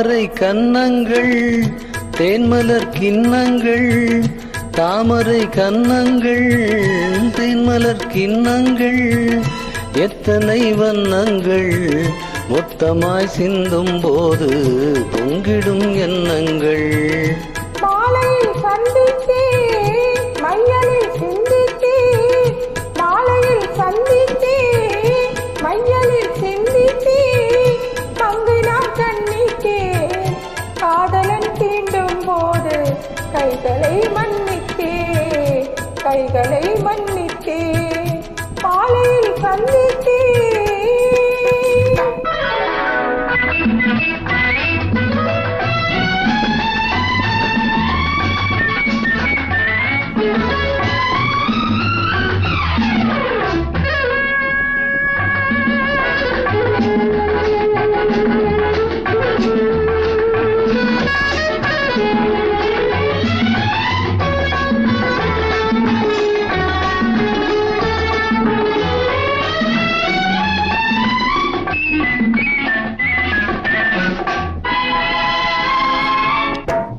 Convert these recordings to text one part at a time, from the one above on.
தாமரை கன்னங்கள் தேன்மலர் கிண்ணங்கள், தாமரை கன்னங்கள் தேன்மலர் கிண்ணங்கள், எத்தனை வண்ணங்கள் மொத்தமாய் சிந்தும் போது பொங்கிடும் எண்ணங்கள். மாலையில் சந்தித்தே மையலில் சிந்தித்தே, மாலையில் சந்தித்தே மையலில் சிந்தித்தே, பங்கு நான் கண்ணித்தே காதலன் தீண்டும் போது கைகளை மன்னித்தே, கைகளை மன்னித்தே, மாலையில் சந்தித்தே.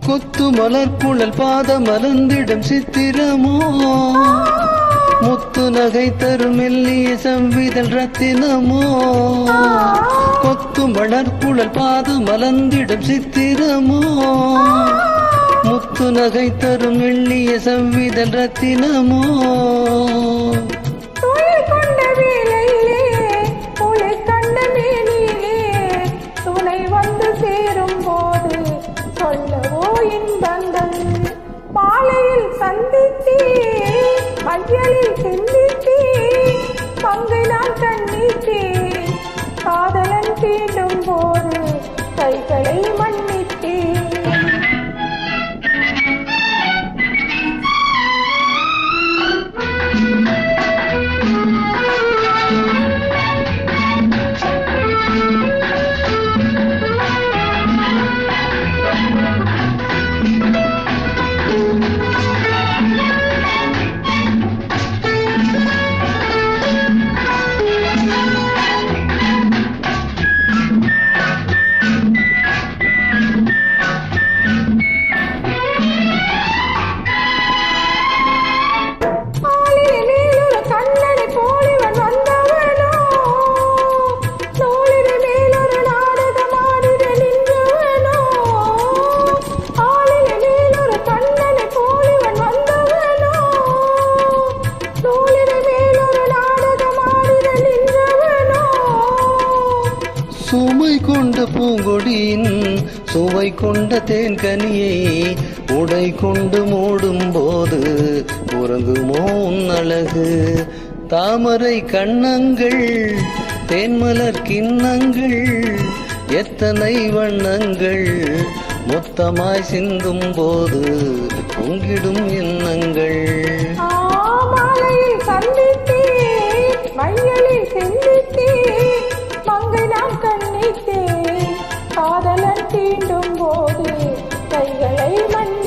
கொத்து மலர் குழல் பாத மலர்ந்திடும் சித்திரமோ, முத்து நகை தரும் மெல்லிய செவ்விதழ் ரத்தினமோ. கொத்து மலர் குழல் பாத மலர்ந்திடும் சித்திரமோ, முத்து நகை தரும் மெல்லிய செவ்விதழ் ரத்தினமோ. மாலையில் சந்தித்தே மையலில் சிந்தித்தே, பங்கை நான் கண்ணித்தே காதலன் தீண்டும் போது கைகளை மன்னித்தே. சுமை கொண்ட பூங்கொடியின் சுவை கொண்ட தேன்கனியை உடை கொண்டு மூடும் போது உறங்குமோ உன் அழகு. தாமரை கண்ணங்கள் தேன்மலர் கிண்ணங்கள், எத்தனை வண்ணங்கள் மொத்தமாய் சிந்தும் போது பொங்கிடும் எண்ணங்கள். மாலையில் சந்தித்தே மையலில் சிந்தித்தே, பங்கை நாம் கண்ணித்தே காதலன் தீண்டும் போது கைகளை மன்னி